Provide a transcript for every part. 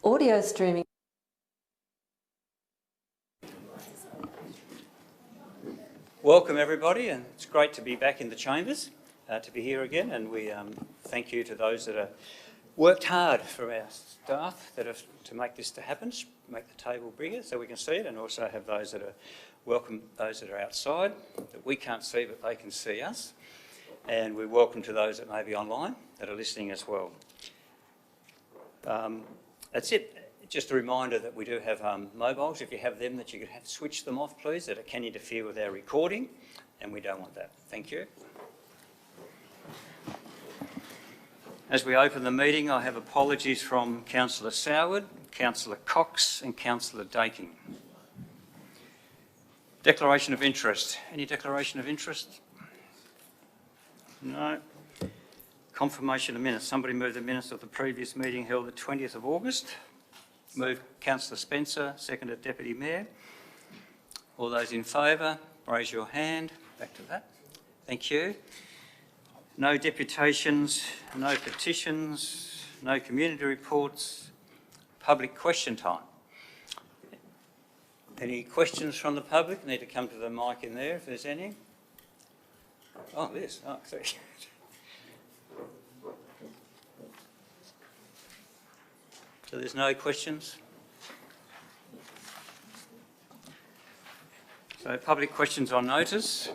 Audio streaming. Welcome everybody, and it's great to be back in the chambers, to be here again, and we thank you to those that have worked hard for our staff to make this to happen, make the table bigger so we can see it, and also have those that are welcome, those that are outside that we can't see but they can see us, and we welcome to those that may be online that are listening as well. That's it. Just a reminder that we do have mobiles, if you have them, that you could switch them off, please, that it can interfere with our recording, and we don't want that. Thank you. As we open the meeting, I have apologies from Councillor Soward, Councillor Cox and Councillor Daking. Declaration of interest. Any declaration of interest? No. Confirmation of minutes. Somebody move the minutes of the previous meeting held the 20th of August. Moved Councillor Spencer, seconded Deputy Mayor. All those in favour, raise your hand. Back to that. Thank you. No deputations, no petitions, no community reports. Public question time. Any questions from the public? Need to come to the mic in there if there's any. Oh, yes. Oh, sorry. So there's no questions? So public questions on notice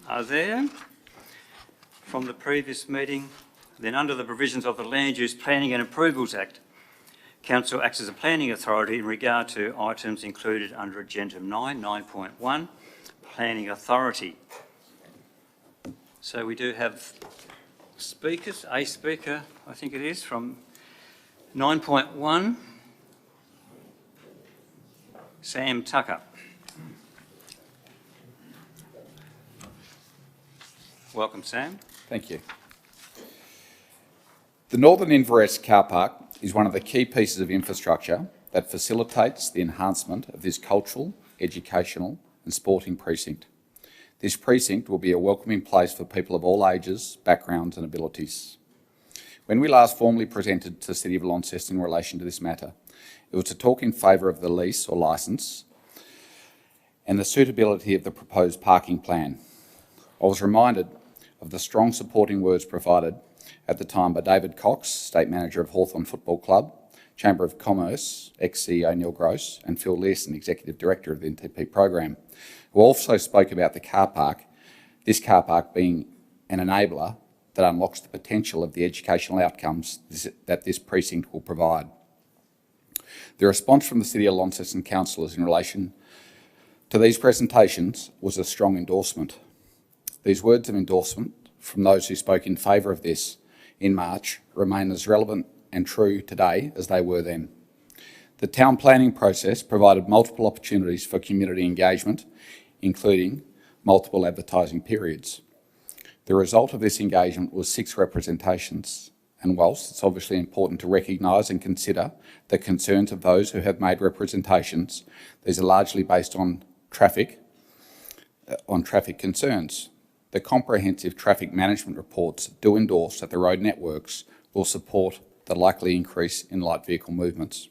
are there from the previous meeting. Then under the provisions of the Land Use Planning and Approvals Act, Council acts as a planning authority in regard to items included under Agenda 9.1, Planning Authority. So we do have speakers, a speaker I think it is, from 9.1, Sam Tucker. Welcome, Sam. Thank you. The Northern Inverness car park is one of the key pieces of infrastructure that facilitates the enhancement of this cultural, educational and sporting precinct. This precinct will be a welcoming place for people of all ages, backgrounds and abilities. When we last formally presented to the City of Launceston in relation to this matter, it was to talk in favour of the lease or licence and the suitability of the proposed parking plan. I was reminded of the strong supporting words provided at the time by David Cox, State Manager of Hawthorn Football Club, Chamber of Commerce, ex-CEO Neil Gross, and Phil Learson, Executive Director of the NTP program, who also spoke about the car park, this car park being an enabler that unlocks the potential of the educational outcomes that this precinct will provide. The response from the City of Launceston councillors in relation to these presentations was a strong endorsement. These words of endorsement from those who spoke in favour of this in March remain as relevant and true today as they were then. The town planning process provided multiple opportunities for community engagement, including multiple advertising periods. The result of this engagement was 6 representations, and whilst it's obviously important to recognise and consider the concerns of those who have made representations, these are largely based on traffic concerns. The comprehensive traffic management reports do endorse that the road networks will support the likely increase in light vehicle movements.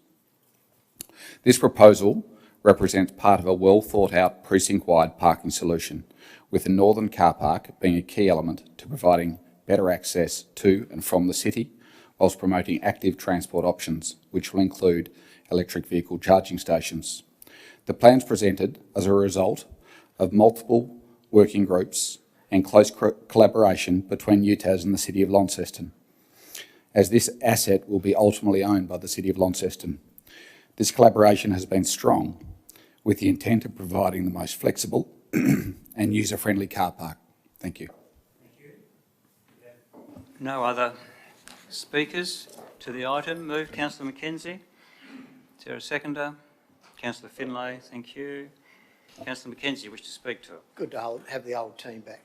This proposal represents part of a well thought out precinct-wide parking solution, with the northern car park being a key element to providing better access to and from the city, whilst promoting active transport options, which will include electric vehicle charging stations. The plans presented as a result of multiple working groups and close collaboration between UTAS and the City of Launceston, as this asset will be ultimately owned by the City of Launceston. This collaboration has been strong, with the intent of providing the most flexible and user-friendly car park. Thank you. Thank you. No other speakers to the item. Move Councillor McKenzie. Is there a seconder? Councillor Finlay, thank you. Councillor McKenzie, you wish to speak to it? Good to have the old team back.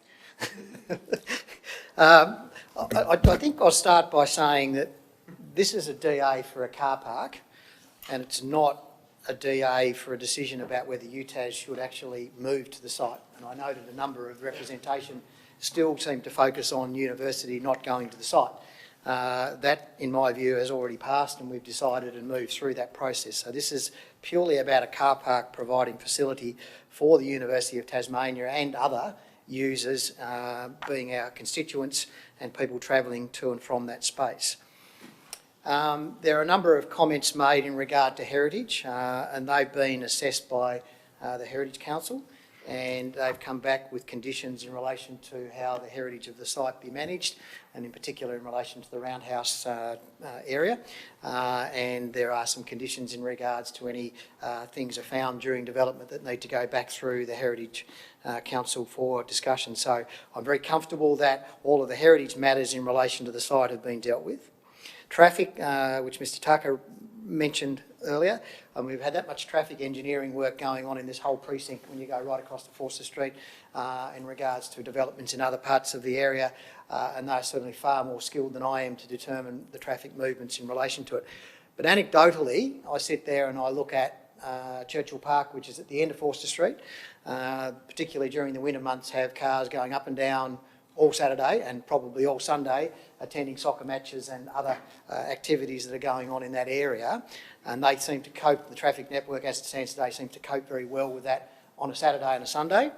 I think I'll start by saying that this is a DA for a car park, and it's not a DA for a decision about whether UTAS should actually move to the site. And I noted a number of representation still seem to focus on university not going to the site. That, in my view, has already passed, and we've decided to move through that process. So this is purely about a car park providing facility for the University of Tasmania and other users, being our constituents and people travelling to and from that space. There are a number of comments made in regard to heritage, and they've been assessed by the Heritage Council, and they've come back with conditions in relation to how the heritage of the site be managed, and in particular in relation to the roundhouse area. And there are some conditions in regards to any things are found during development that need to go back through the Heritage Council for discussion. So I'm very comfortable that all of the heritage matters in relation to the site have been dealt with. Traffic, which Mr Tucker mentioned earlier, and we've had that much traffic engineering work going on in this whole precinct when you go right across to Forster Street in regards to developments in other parts of the area, and they're certainly far more skilled than I am to determine the traffic movements in relation to it. But anecdotally, I sit there and I look at Churchill Park, which is at the end of Forster Street, particularly during the winter months, have cars going up and down all Saturday and probably all Sunday, attending soccer matches and other activities that are going on in that area. And they seem to cope, the traffic network as it stands today seems to cope very well with that on a Saturday and a Sunday.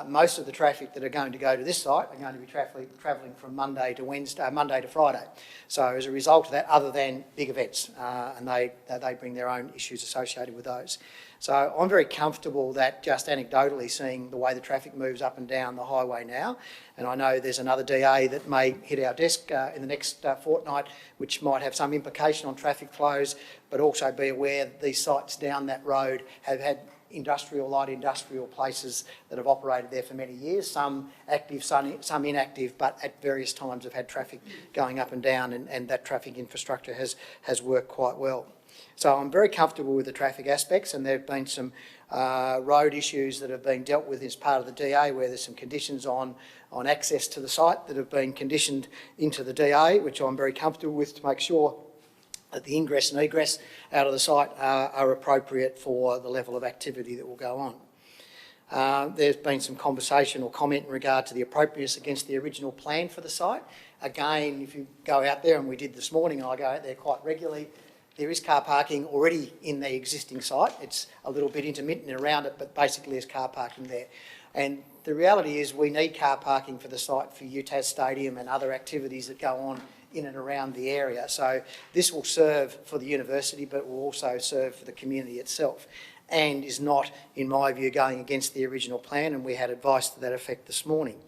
Most of the traffic that are going to go to this site are going to be travelling from Monday to Friday. So as a result of that, other than big events, and they bring their own issues associated with those. So I'm very comfortable that just anecdotally seeing the way the traffic moves up and down the highway now, and I know there's another DA that may hit our desk in the next fortnight, which might have some implication on traffic flows, but also be aware that these sites down that road have had light industrial places that have operated there for many years, some active, some inactive, but at various times have had traffic going up and down, and that traffic infrastructure has worked quite well. So I'm very comfortable with the traffic aspects, and there have been some road issues that have been dealt with as part of the DA, where there's some conditions on access to the site that have been conditioned into the DA, which I'm very comfortable with, to make sure that the ingress and egress out of the site are appropriate for the level of activity that will go on. There's been some conversation or comment in regard to the appropriateness against the original plan for the site. Again, if you go out there, and we did this morning, and I go out there quite regularly, there is car parking already in the existing site. It's a little bit intermittent around it, but basically there's car parking there. And the reality is we need car parking for the site for UTAS Stadium and other activities that go on in and around the area. So this will serve for the university, but it will also serve for the community itself, and is not, in my view, going against the original plan, and we had advice to that effect this morning.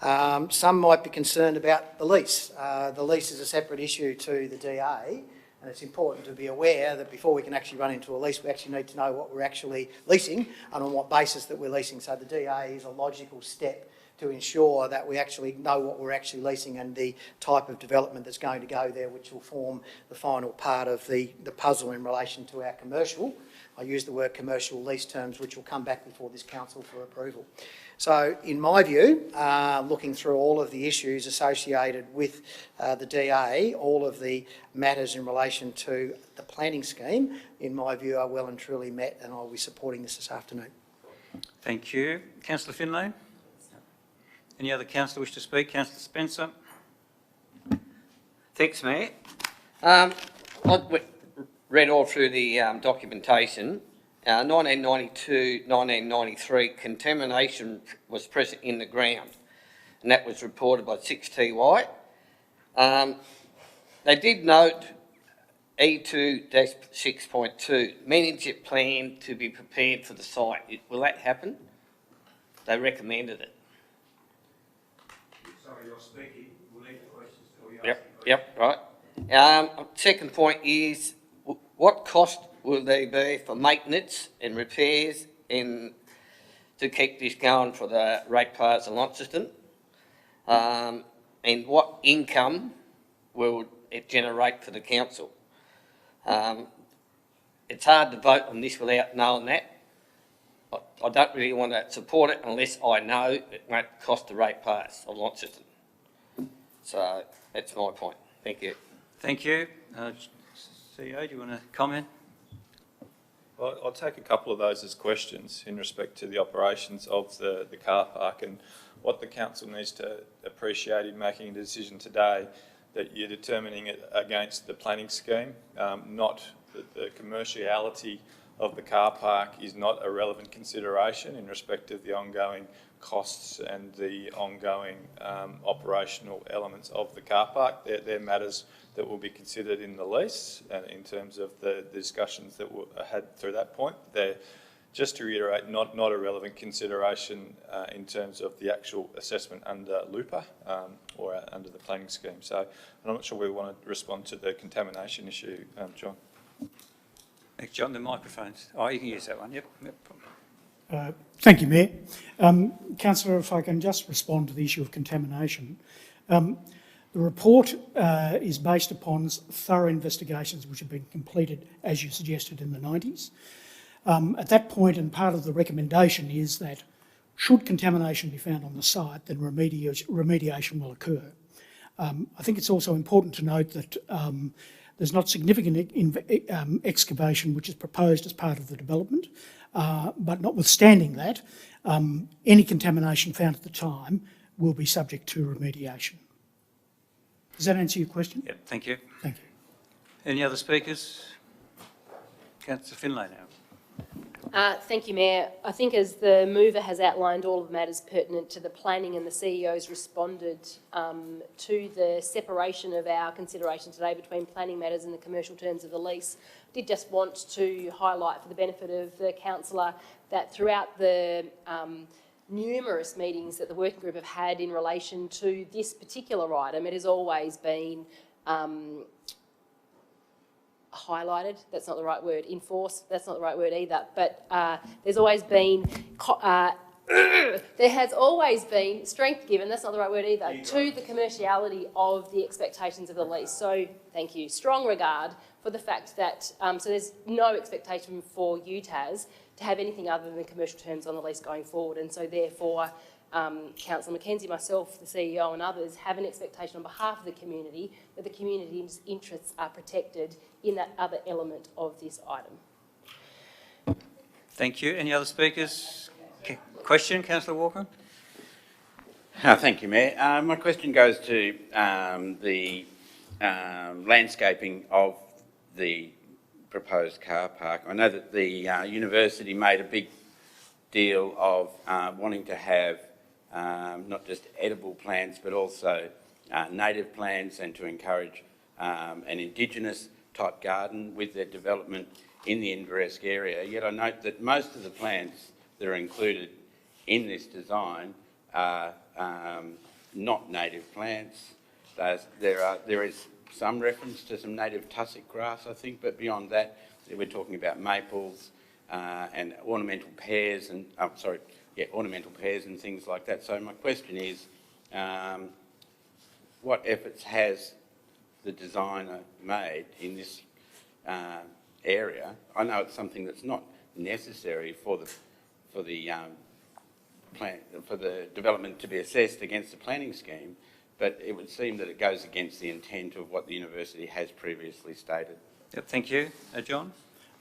Some might be concerned about the lease. The lease is a separate issue to the DA, and it's important to be aware that before we can actually run into a lease, we actually need to know what we're actually leasing and on what basis that we're leasing. So the DA is a logical step to ensure that we actually know what we're actually leasing and the type of development that's going to go there, which will form the final part of the puzzle in relation to our commercial. I use the word commercial lease terms, which will come back before this council for approval. So in my view, looking through all of the issues associated with the DA, all of the matters in relation to the planning scheme, in my view, are well and truly met, and I'll be supporting this afternoon. Thank you. Councillor Finlay? Any other councillor wish to speak? Councillor Spencer? Thanks, Mayor. I read all through the documentation. 1992, 1993, contamination was present in the ground, and that was reported by 6TY. They did note E2-6.2, management plan to be prepared for the site. Will that happen? They recommended it. Sorry, you're speaking. We'll leave the questions till you Yep, right. Second point is, what cost will there be for maintenance and repairs and to keep this going for the ratepayers of Launceston? And what income will it generate for the council? It's hard to vote on this without knowing that. I don't really want to support it unless I know it won't cost the ratepayers of Launceston. So that's my point. Thank you. Thank you. CEO, do you want to comment? Well, I'll take a couple of those as questions in respect to the operations of the car park, and what the council needs to appreciate in making a decision today that you're determining it against the planning scheme, not the commerciality of the car park is not a relevant consideration in respect of the ongoing costs and the ongoing operational elements of the car park. They're matters that will be considered in the lease in terms of the discussions that were had through that point. They're, just to reiterate, not a relevant consideration in terms of the actual assessment under LUPA or under the planning scheme. So I'm not sure we want to respond to the contamination issue, John. Thanks, John. The microphones. Oh, you can use that one. Yep. Thank you, Mayor. Councillor, if I can just respond to the issue of contamination. The report is based upon thorough investigations which have been completed, as you suggested, in the 90s. At that point, and part of the recommendation is that should contamination be found on the site, then remediation will occur. I think it's also important to note that there's not significant excavation which is proposed as part of the development, but notwithstanding that, any contamination found at the time will be subject to remediation. Does that answer your question? Yep, thank you. Thank you. Any other speakers? Councillor Finlay now. Thank you, Mayor. I think as the mover has outlined all of the matters pertinent to the planning and the CEO's responded to the separation of our consideration today between planning matters and the commercial terms of the lease, I did just want to highlight for the benefit of the councillor that throughout the numerous meetings that the working group have had in relation to this particular item, it has always been highlighted, that's not the right word, enforced, that's not the right word either, but there's always been, there has always been strength given, that's not the right word either, to the commerciality of the expectations of the lease. So, thank you. Strong regard for the fact that, so there's no expectation for UTAS to have anything other than the commercial terms on the lease going forward, and so therefore, Councillor Mackenzie, myself, the CEO and others have an expectation on behalf of the community that the community's interests are protected in that other element of this item. Thank you. Any other speakers? Question, Councillor Walker? Thank you, Mayor. My question goes to the landscaping of the proposed car park. I know that the university made a big deal of wanting to have not just edible plants but also native plants, and to encourage an Indigenous type garden with their development in the Inveresk area. Yet I note that most of the plants that are included in this design are not native plants. There is some reference to some native tussock grass, I think, but beyond that, we're talking about maples and ornamental pears and ornamental pears and things like that. So my question is, what efforts has the designer made in this area? I know it's something that's not necessary for the development to be assessed against the planning scheme, but it would seem that it goes against the intent of what the university has previously stated. Yep, thank you. John?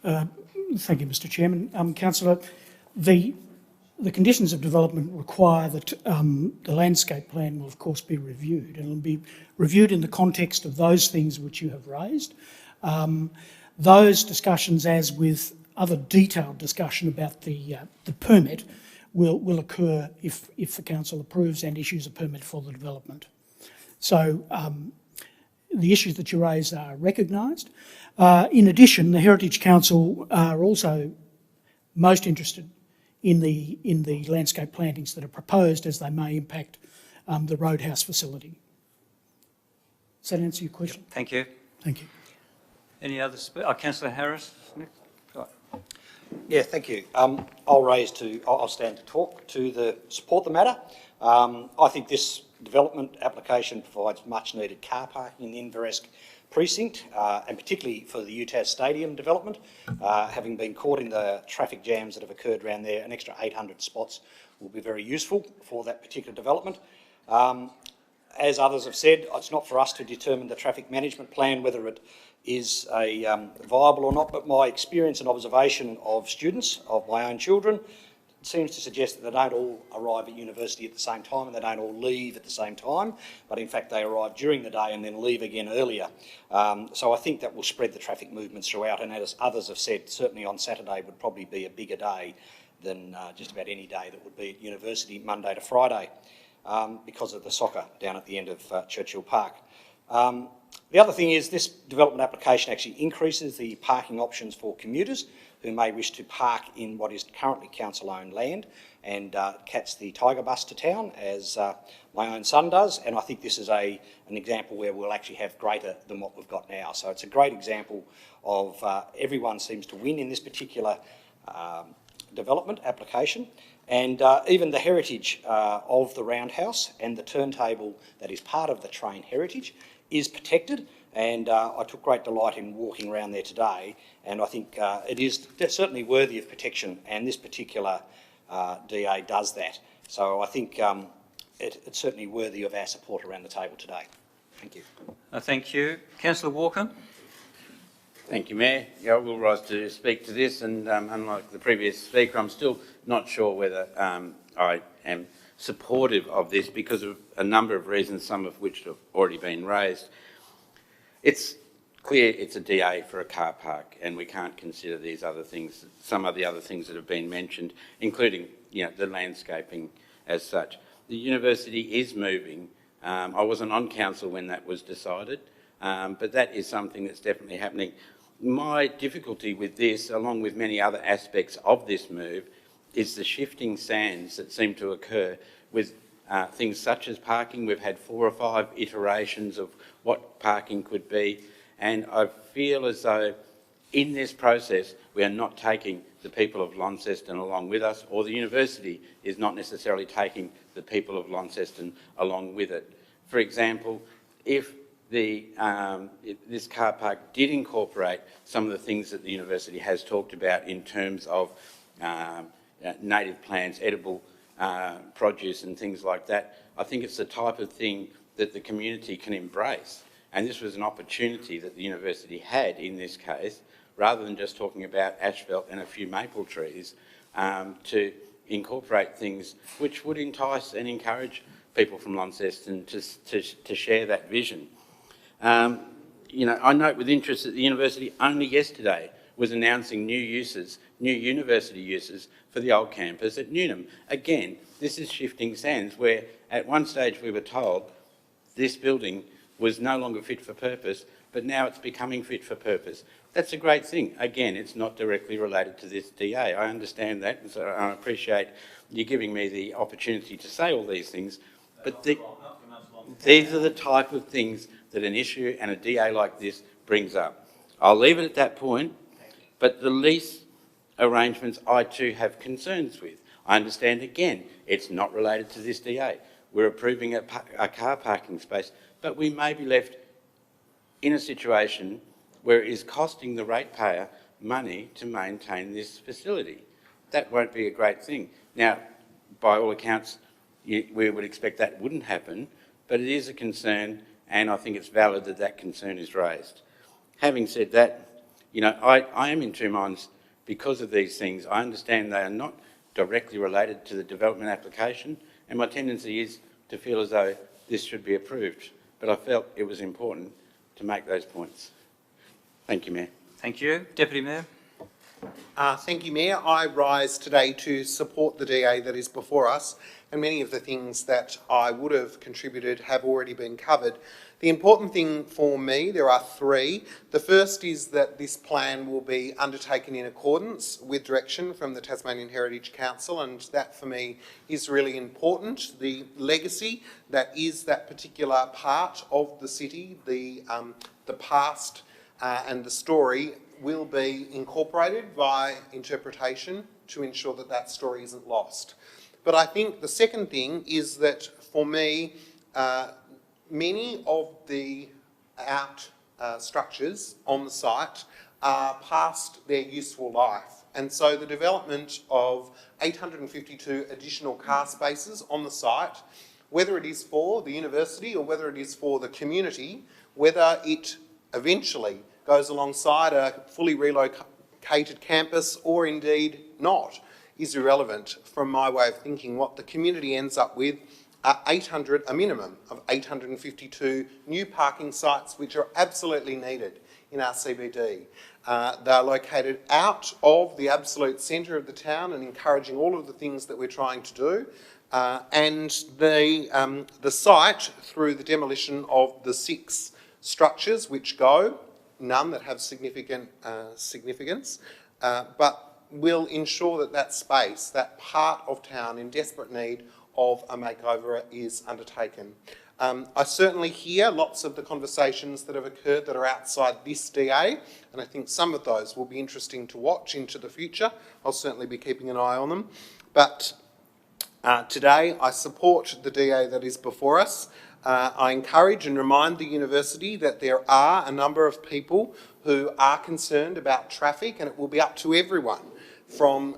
Thank you, Mr Chairman. Councillor, the conditions of development require that the landscape plan will of course be reviewed, and it will be reviewed in the context of those things which you have raised. Those discussions, as with other detailed discussion about the permit, will occur if the council approves and issues a permit for the development. So the issues that you raised are recognised. In addition, the Heritage Council are also most interested in the landscape plantings that are proposed, as they may impact the roadhouse facility. Does that answer your question? Yep, thank you. Thank you. Any other Councillor Harris? Yeah, thank you. I'll stand to support the matter. I think this development application provides much needed car parking in the Inveresk precinct, and particularly for the UTAS Stadium development. Having been caught in the traffic jams that have occurred around there, an extra 800 spots will be very useful for that particular development. As others have said, it's not for us to determine the traffic management plan, whether it is viable or not, but my experience and observation of students, of my own children, seems to suggest that they don't all arrive at university at the same time and they don't all leave at the same time, but in fact they arrive during the day and then leave again earlier. So I think that will spread the traffic movements throughout, and as others have said, certainly on Saturday would probably be a bigger day than just about any day that would be at university Monday to Friday, because of the soccer down at the end of Churchill Park. The other thing is this development application actually increases the parking options for commuters who may wish to park in what is currently council-owned land and catch the Tiger bus to town, as my own son does. And I think this is an example where we'll actually have greater than what we've got now. So it's a great example of everyone seems to win in this particular development application. And even the heritage of the roundhouse and the turntable that is part of the train heritage is protected. And I took great delight in walking around there today, and I think it is certainly worthy of protection, and this particular DA does that. So I think it's certainly worthy of our support around the table today. Thank you. Thank you. Councillor Walker. Thank you, Mayor. Yeah, I will rise to speak to this, and unlike the previous speaker, I'm still not sure whether I am supportive of this because of a number of reasons, some of which have already been raised. It's clear it's a DA for a car park, and we can't consider these other things, some of the other things that have been mentioned, including, you know, the landscaping as such. The university is moving. I wasn't on council when that was decided, but that is something that's definitely happening. My difficulty with this, along with many other aspects of this move, is the shifting sands that seem to occur with things such as parking. We've had 4 or 5 iterations of what parking could be, and I feel as though in this process we are not taking the people of Launceston along with us, or the university is not necessarily taking the people of Launceston along with it. For example, if this car park did incorporate some of the things that the university has talked about in terms of native plants, edible produce and things like that, I think it's the type of thing that the community can embrace. And this was an opportunity that the university had in this case, rather than just talking about asphalt and a few maple trees, to incorporate things which would entice and encourage people from Launceston to share that vision. You know, I note with interest that the university only yesterday was announcing new uses, new university uses for the old campus at Newnham. Again, this is shifting sands, where at one stage we were told this building was no longer fit for purpose, but now it's becoming fit for purpose. That's a great thing. Again, it's not directly related to this DA. I understand that, and so I appreciate you giving me the opportunity to say all these things, but these are the type of things that an issue and a DA like this brings up. I'll leave it at that point, but the lease arrangements I too have concerns with. I understand, again, it's not related to this DA. We're approving a car parking space, but we may be left in a situation where it is costing the ratepayer money to maintain this facility. That won't be a great thing. Now, by all accounts, we would expect that wouldn't happen, but it is a concern, and I think it's valid that that concern is raised. Having said that, you know, I am in two minds because of these things. I understand they are not directly related to the development application, and my tendency is to feel as though this should be approved, but I felt it was important to make those points. Thank you, Mayor. Thank you. Deputy Mayor. Thank you, Mayor. I rise today to support the DA that is before us, and many of the things that I would have contributed have already been covered. The important thing for me, there are 3. The first is that this plan will be undertaken in accordance with direction from the Tasmanian Heritage Council, and that for me is really important. The legacy that is that particular part of the city, the past and the story will be incorporated by interpretation to ensure that that story isn't lost. But I think the second thing is that for me, many of the structures on the site are past their useful life. And so the development of 852 additional car spaces on the site, whether it is for the university or whether it is for the community, whether it eventually goes alongside a fully relocated campus or indeed not, is irrelevant from my way of thinking. What the community ends up with are a minimum of 852 new parking sites, which are absolutely needed in our CBD. They're located out of the absolute centre of the town and encouraging all of the things that we're trying to do. And the site, through the demolition of the 6 structures which go, none that have significant significance, but will ensure that that space, that part of town in desperate need of a makeover, is undertaken. I certainly hear lots of the conversations that have occurred that are outside this DA, and I think some of those will be interesting to watch into the future. I'll certainly be keeping an eye on them. But today I support the DA that is before us. I encourage and remind the university that there are a number of people who are concerned about traffic, and it will be up to everyone, from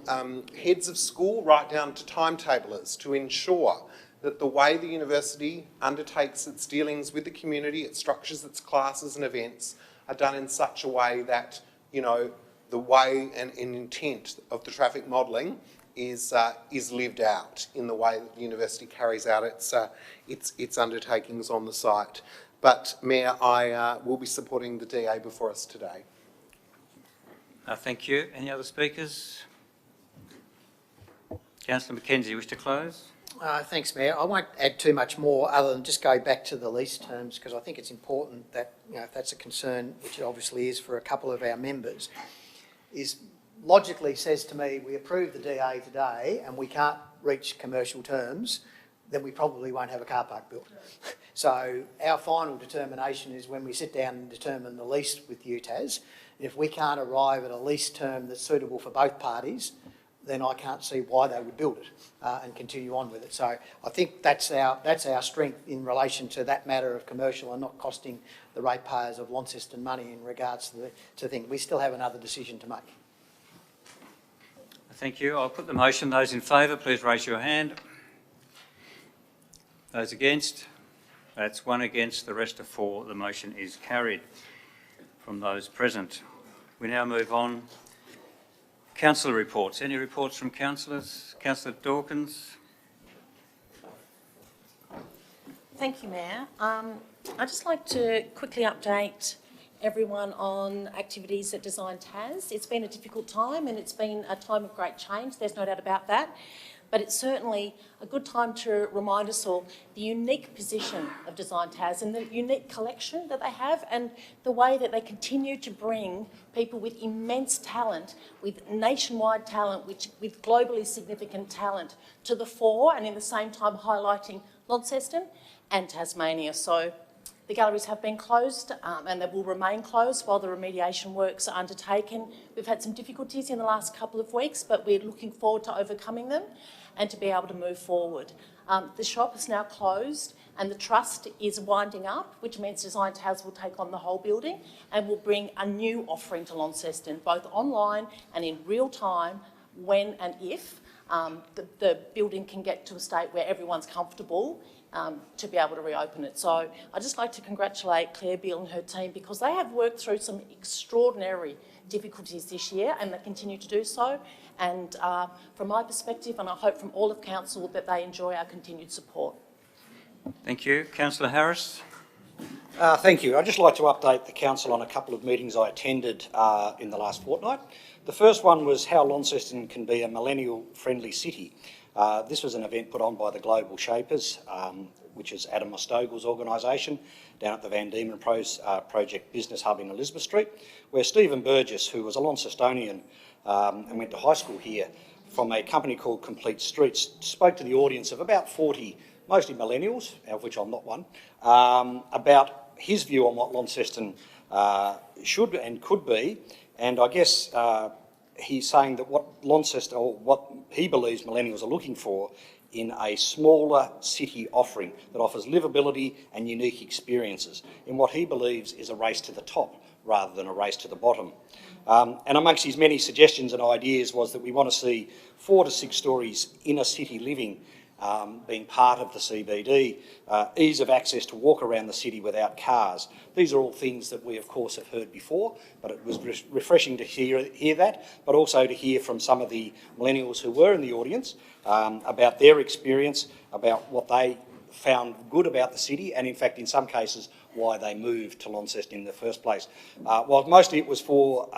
heads of school right down to timetablers, to ensure that the way the university undertakes its dealings with the community, it structures its classes and events, are done in such a way that, you know, the way and intent of the traffic modelling is lived out in the way that the university carries out its undertakings on the site. But Mayor, I will be supporting the DA before us today. Thank you. Any other speakers? Councillor McKenzie, wish to close? Thanks, Mayor. I won't add too much more other than just go back to the lease terms, because I think it's important that, you know, if that's a concern, which it obviously is for a couple of our members, is logically says to me, we approve the DA today and we can't reach commercial terms, then we probably won't have a car park built. So our final determination is when we sit down and determine the lease with UTAS. If we can't arrive at a lease term that's suitable for both parties, then I can't see why they would build it and continue on with it. So I think that's our strength in relation to that matter of commercial and not costing the ratepayers of Launceston money in regards to things. We still have another decision to make. Thank you. I'll put the motion. Those in favour, please raise your hand. Those against? That's 1 against, the rest are 4. The motion is carried from those present. We now move on. Councillor reports. Any reports from councillors? Councillor Dawkins. Thank you, Mayor. I'd just like to quickly update everyone on activities that Design has. It's been a difficult time and it's been a time of great change, there's no doubt about that, but it's certainly a good time to remind us all the unique position of Design has and the unique collection that they have and the way that they continue to bring people with immense talent, with nationwide talent, with globally significant talent to the fore, and in the same time highlighting Launceston and Tasmania. So the galleries have been closed and they will remain closed while the remediation works are undertaken. We've had some difficulties in the last couple of weeks, but we're looking forward to overcoming them and to be able to move forward. The shop is now closed and the trust is winding up, which means Design Towers will take on the whole building and will bring a new offering to Launceston, both online and in real time, when and if the building can get to a state where everyone's comfortable to be able to reopen it. So I'd just like to congratulate Claire Beale and her team because they have worked through some extraordinary difficulties this year and they continue to do so. And from my perspective, and I hope from all of Council, that they enjoy our continued support. Thank you. Councillor Harris. Thank you. I'd just like to update the Council on a couple of meetings I attended in the last fortnight. The first one was how Launceston can be a millennial-friendly city. This was an event put on by the Global Shapers, which is Adam Mostogel's organisation, down at the Van Diemen Project Business Hub in Elizabeth Street, where Stephen Burgess, who was a Launcestonian and went to high school here from a company called Complete Streets, spoke to the audience of about 40, mostly millennials, of which I'm not one, about his view on what Launceston should and could be. And I guess he's saying that what Launceston, or what he believes millennials are looking for in a smaller city offering that offers livability and unique experiences in what he believes is a race to the top rather than a race to the bottom. And amongst his many suggestions and ideas was that we want to see 4 to 6 stories inner city living being part of the CBD, ease of access to walk around the city without cars. These are all things that we, of course, have heard before, but it was refreshing to hear that, but also to hear from some of the millennials who were in the audience about their experience, about what they found good about the city, and in fact, in some cases, why they moved to Launceston in the first place. While mostly it was for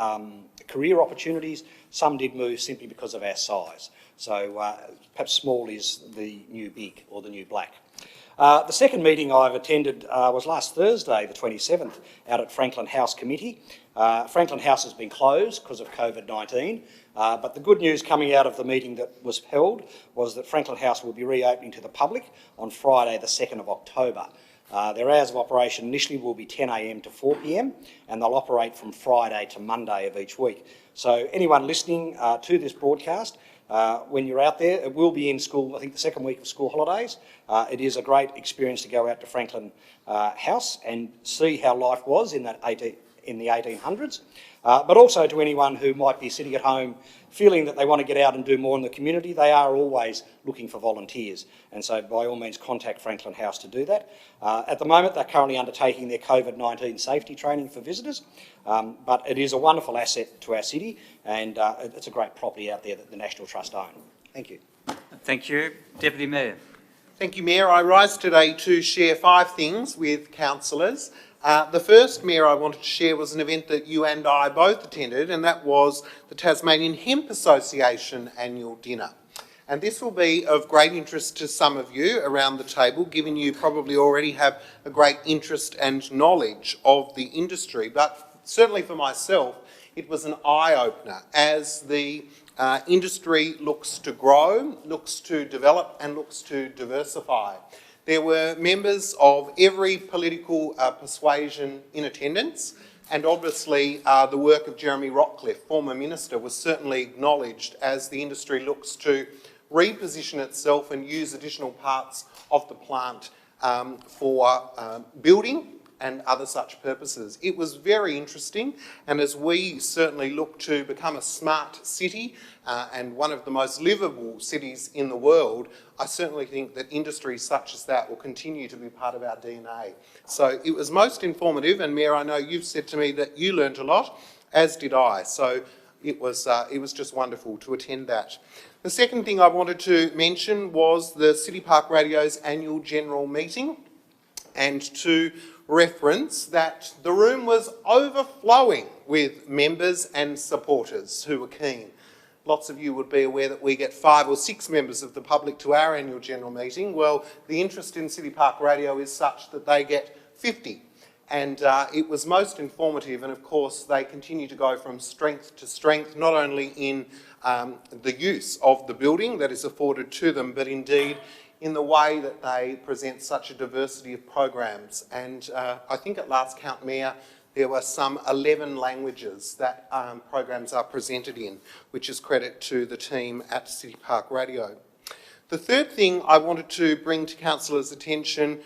career opportunities, some did move simply because of our size. So perhaps small is the new big or the new black. The second meeting I've attended was last Thursday, the 27th, out at Franklin House Committee. Franklin House has been closed because of COVID-19, but the good news coming out of the meeting that was held was that Franklin House will be reopening to the public on Friday, the 2nd of October. Their hours of operation initially will be 10 a.m. to 4 p.m, and they'll operate from Friday to Monday of each week. So anyone listening to this broadcast, when you're out there, it will be in school, I think the second week of school holidays. It is a great experience to go out to Franklin House and see how life was in the 1800s, but also to anyone who might be sitting at home feeling that they want to get out and do more in the community. They are always looking for volunteers, and so by all means contact Franklin House to do that. At the moment they're currently undertaking their COVID-19 safety training for visitors, but it is a wonderful asset to our city, and it's a great property out there that the National Trust own. Thank you. Thank you. Deputy Mayor. Thank you, Mayor. I rise today to share 5 things with councillors. The first, Mayor, I wanted to share was an event that you and I both attended, and that was the Tasmanian Hemp Association annual dinner. And this will be of great interest to some of you around the table, given you probably already have a great interest and knowledge of the industry. But certainly for myself, it was an eye-opener as the industry looks to grow, looks to develop and looks to diversify. There were members of every political persuasion in attendance, and obviously the work of Jeremy Rockcliffe, former Minister, was certainly acknowledged as the industry looks to reposition itself and use additional parts of the plant for building and other such purposes. It was very interesting, and as we certainly look to become a smart city and one of the most livable cities in the world, I certainly think that industries such as that will continue to be part of our DNA. So it was most informative, and Mayor, I know you've said to me that you learnt a lot, as did I. So it was just wonderful to attend that. The second thing I wanted to mention was the City Park Radio's annual general meeting, and to reference that the room was overflowing with members and supporters who were keen. Lots of you would be aware that we get 5 or 6 members of the public to our annual general meeting. Well, the interest in City Park Radio is such that they get 50. And it was most informative, and of course they continue to go from strength to strength, not only in the use of the building that is afforded to them, but indeed in the way that they present such a diversity of programs. And I think at last count, Mayor, there were some 11 languages that programs are presented in, which is credit to the team at City Park Radio. The third thing I wanted to bring to councillors' attention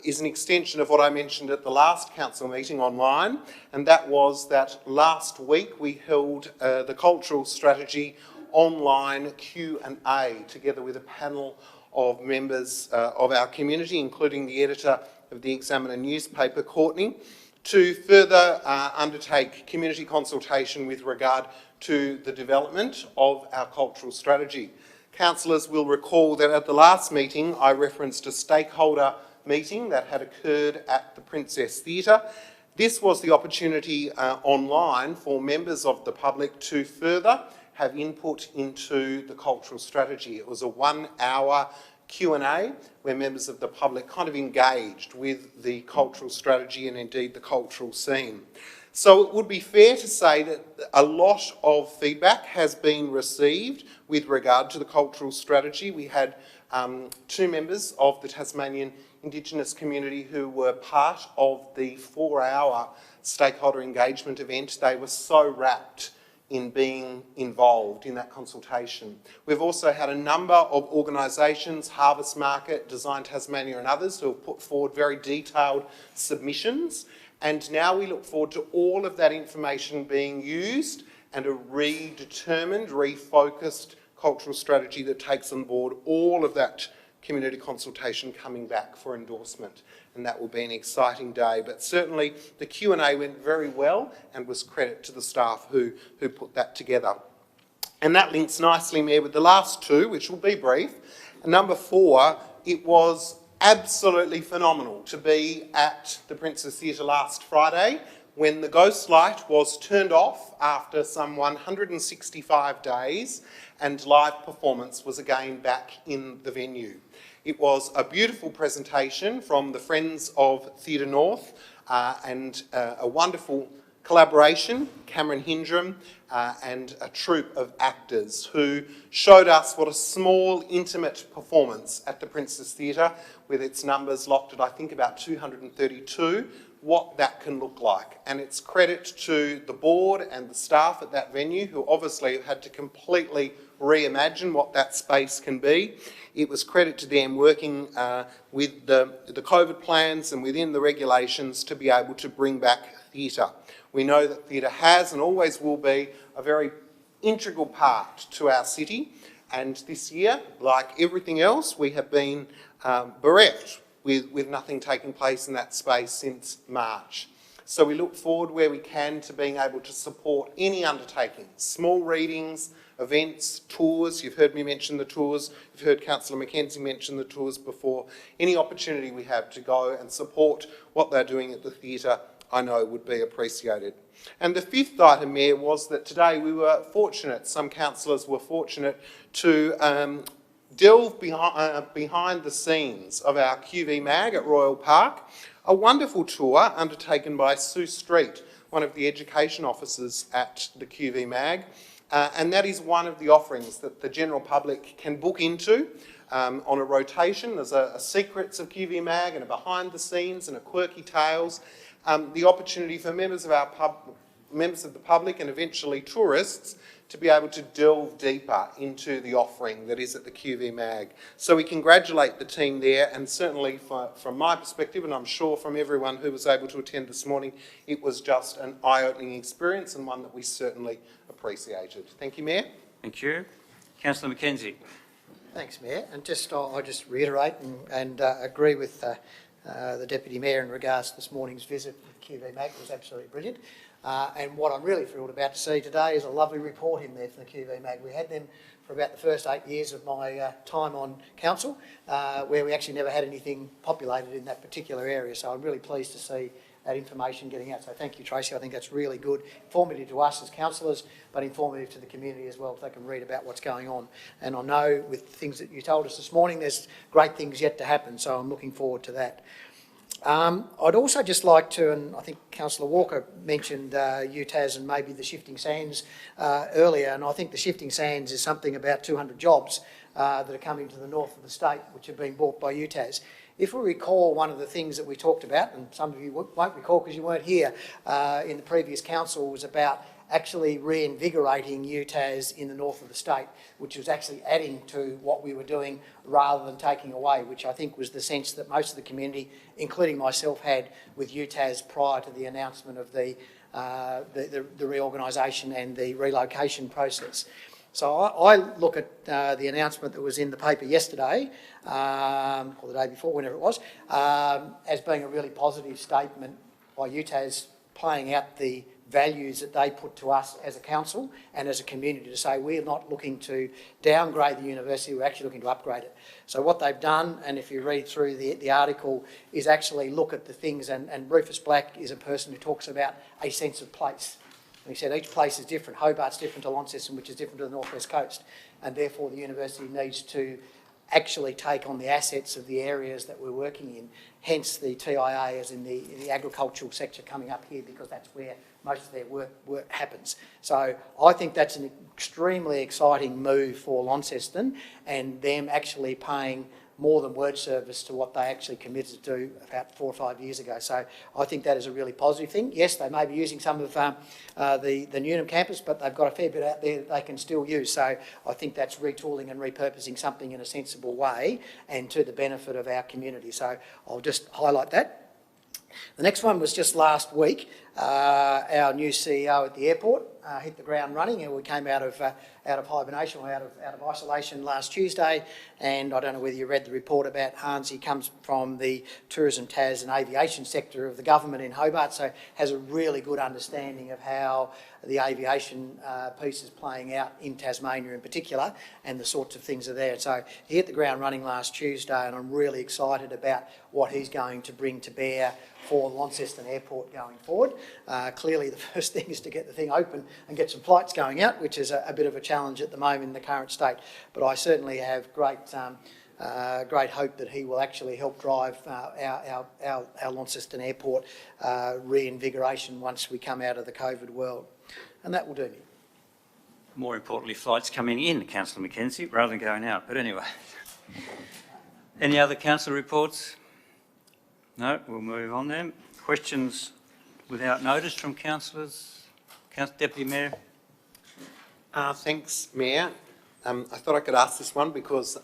is an extension of what I mentioned at the last council meeting online, and that was that last week we held the cultural strategy online Q&A together with a panel of members of our community, including the editor of the Examiner newspaper, Courtney, to further undertake community consultation with regard to the development of our cultural strategy. Councillors will recall that at the last meeting I referenced a stakeholder meeting that had occurred at the Princess Theatre. This was the opportunity online for members of the public to further have input into the cultural strategy. It was a 1-hour Q&A where members of the public kind of engaged with the cultural strategy and indeed the cultural scene. So it would be fair to say that a lot of feedback has been received with regard to the cultural strategy. We had 2 members of the Tasmanian Indigenous community who were part of the 4-hour stakeholder engagement event. They were so rapt in being involved in that consultation. We've also had a number of organisations, Harvest Market, Design Tasmania and others, who have put forward very detailed submissions, and now we look forward to all of that information being used and a redetermined, refocused cultural strategy that takes on board all of that community consultation coming back for endorsement, and that will be an exciting day. But certainly the Q&A went very well and was credit to the staff who put that together. And that links nicely, Mayor, with the last two, which will be brief. And number 4, it was absolutely phenomenal to be at the Princess Theatre last Friday when the ghost light was turned off after some 165 days and live performance was again back in the venue. It was a beautiful presentation from the Friends of Theatre North and a wonderful collaboration, Cameron Hindram and a troupe of actors who showed us what a small, intimate performance at the Princess Theatre, with its numbers locked at I think about 232, what that can look like. And it's credit to the board and the staff at that venue who obviously have had to completely reimagine what that space can be. It was credit to them working with the COVID plans and within the regulations to be able to bring back theatre. We know that theatre has and always will be a very integral part to our city, and this year, like everything else, we have been bereft with nothing taking place in that space since March. So we look forward where we can to being able to support any undertaking, small readings, events, tours. You've heard me mention the tours. You've heard Councillor McKenzie mention the tours before. Any opportunity we have to go and support what they're doing at the theatre, I know would be appreciated. And the 5th item, Mayor, was that today we were fortunate, some councillors were fortunate to delve behind the scenes of our QV Mag at Royal Park, a wonderful tour undertaken by Sue Street, one of the education officers at the QV Mag, and that is one of the offerings that the general public can book into on a rotation. There's a Secrets of QV Mag and a Behind the Scenes and a Quirky Tales. The opportunity for members of the public and eventually tourists to be able to delve deeper into the offering that is at the QV Mag. So we congratulate the team there, and certainly from my perspective, and I'm sure from everyone who was able to attend this morning, it was just an eye-opening experience and one that we certainly appreciated. Thank you, Mayor. Thank you. Councillor McKenzie. Thanks, Mayor. And I'll just reiterate and agree with the Deputy Mayor in regards to this morning's visit with QV Mag. It was absolutely brilliant. And what I'm really thrilled about to see today is a lovely report in there for the QV Mag. We had them for about the first 8 years of my time on council, where we actually never had anything populated in that particular area. So I'm really pleased to see that information getting out. So thank you, Tracy. I think that's really good, informative to us as councillors, but informative to the community as well, so they can read about what's going on. And I know with things that you told us this morning, there's great things yet to happen, so I'm looking forward to that. I'd also just like to, and I think Councillor Walker mentioned UTAS and maybe the shifting sands earlier, and I think the shifting sands is something about 200 jobs that are coming to the north of the state, which have been bought by UTAS. If we recall, one of the things that we talked about, and some of you won't recall because you weren't here in the previous council, was about actually reinvigorating UTAS in the north of the state, which was actually adding to what we were doing rather than taking away, which I think was the sense that most of the community, including myself, had with UTAS prior to the announcement of the reorganisation and the relocation process. So I look at the announcement that was in the paper yesterday, or the day before, whenever it was, as being a really positive statement by UTAS playing out the values that they put to us as a council and as a community to say we're not looking to downgrade the university, we're actually looking to upgrade it. So what they've done, and if you read through the article, is actually look at the things, and Rufus Black is a person who talks about a sense of place. And he said each place is different. Hobart's different to Launceston, which is different to the North West Coast, and therefore the university needs to actually take on the assets of the areas that we're working in, hence the TIA as in the agricultural sector coming up here, because that's where most of their work happens. So I think that's an extremely exciting move for Launceston, and them actually paying more than word service to what they actually committed to do about 4 or 5 years ago. So I think that is a really positive thing. Yes, they may be using some of the Newnham campus, but they've got a fair bit out there that they can still use. So I think that's retooling and repurposing something in a sensible way and to the benefit of our community. So I'll just highlight that. The next one was just last week. our new CEO at the airport hit the ground running, and we came out of hibernation, or out of isolation last Tuesday. And I don't know whether you read the report about Hans. He comes from the tourism, TAS and aviation sector of the government in Hobart, so has a really good understanding of how the aviation piece is playing out in Tasmania in particular, and the sorts of things are there. So he hit the ground running last Tuesday, and I'm really excited about what he's going to bring to bear for Launceston Airport going forward. Clearly the first thing is to get the thing open and get some flights going out, which is a bit of a challenge at the moment in the current state. But I certainly have great hope that he will actually help drive our Launceston Airport reinvigoration once we come out of the COVID world. And that will do me. More importantly, flights coming in, Councillor Mackenzie, rather than going out. But anyway, any other council reports? No, we'll move on then. Questions without notice from councillors? Deputy Mayor. Thanks, Mayor. I thought I could ask this one because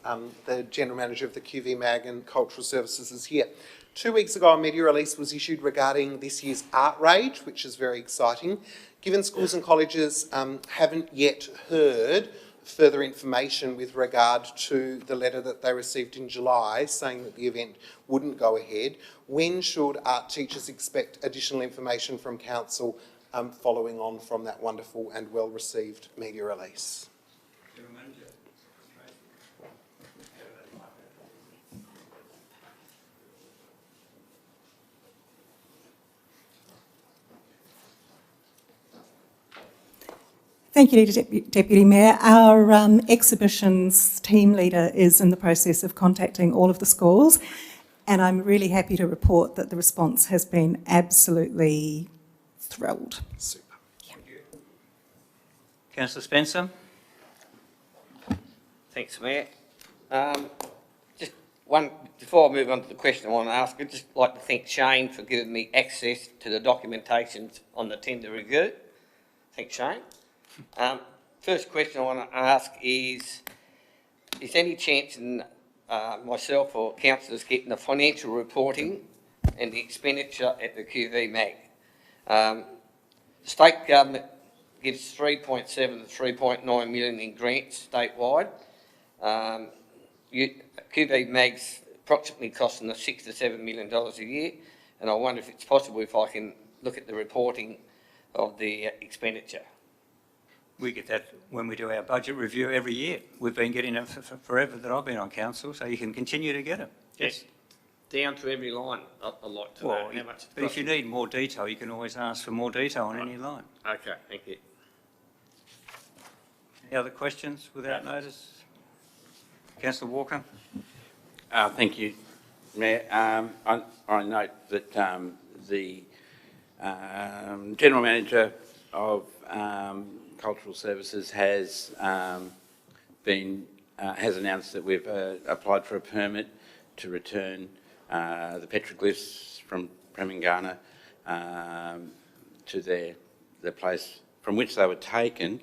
the General Manager of the QV Mag and Cultural Services is here. 2 weeks ago, a media release was issued regarding this year's Art Rage, which is very exciting. Given schools and colleges haven't yet heard further information with regard to the letter that they received in July saying that the event wouldn't go ahead, when should art teachers expect additional information from Council following on from that wonderful and well-received media release? Thank you, Deputy Mayor. Our exhibitions team leader is in the process of contacting all of the schools, and I'm really happy to report that the response has been absolutely thrilled. Super. Yeah. Councillor Spencer. Thanks, Mayor. Just one, before I move on to the question I want to ask, I'd just like to thank Shane for giving me access to the documentation on the tender review. Thanks, Shane. First question I want to ask is any chance in myself or councillors getting the financial reporting and the expenditure at the QV Mag? The state government gives 3.7 to 3.9 million in grants statewide. QV Mag's approximately costing us $6 to $7 million a year, and I wonder if it's possible if I can look at the reporting of the expenditure. We get that when we do our budget review every year. We've been getting it for forever that I've been on council, so you can continue to get it. Yes. Down to every line, I'd like to know how much. But if you need more detail, you can always ask for more detail on any line. Okay, thank you. Any other questions without notice? Councillor Walker. Thank you, Mayor. I note that the General Manager of Cultural Services has announced that we've applied for a permit to return the petroglyphs from Premingana to the place from which they were taken.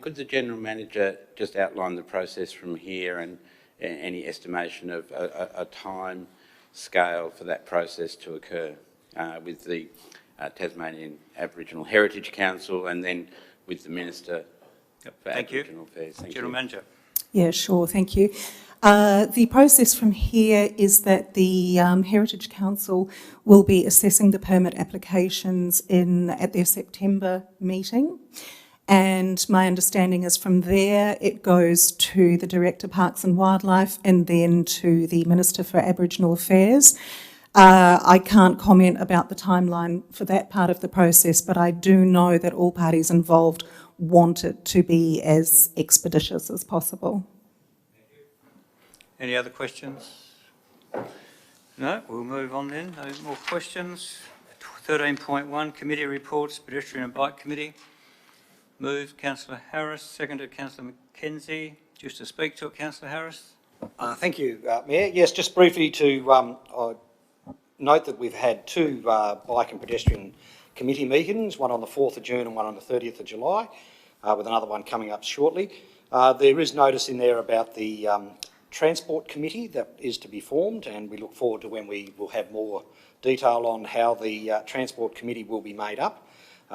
Could the General Manager just outline the process from here and any estimation of a time scale for that process to occur with the Tasmanian Aboriginal Heritage Council and then with the Minister for Aboriginal Affairs? Thank you. General Manager. Yeah, sure, thank you. The process from here is that the Heritage Council will be assessing the permit applications at their September meeting. And my understanding is from there it goes to the Director Parks and Wildlife and then to the Minister for Aboriginal Affairs. I can't comment about the timeline for that part of the process, but I do know that all parties involved want it to be as expeditious as possible. Any other questions? No, we'll move on then. No more questions. 13.1, Committee Reports, Pedestrian and Bike Committee. Moved, Councillor Harris. Seconded, Councillor Mackenzie. Just to speak to it, Councillor Harris. Thank you, Mayor. Yes, just briefly to note that we've had two bike and pedestrian committee meetings, one on the 4th of June and one on the 30th of July, with another one coming up shortly. There is notice in there about the Transport Committee that is to be formed, and we look forward to when we will have more detail on how the Transport Committee will be made up.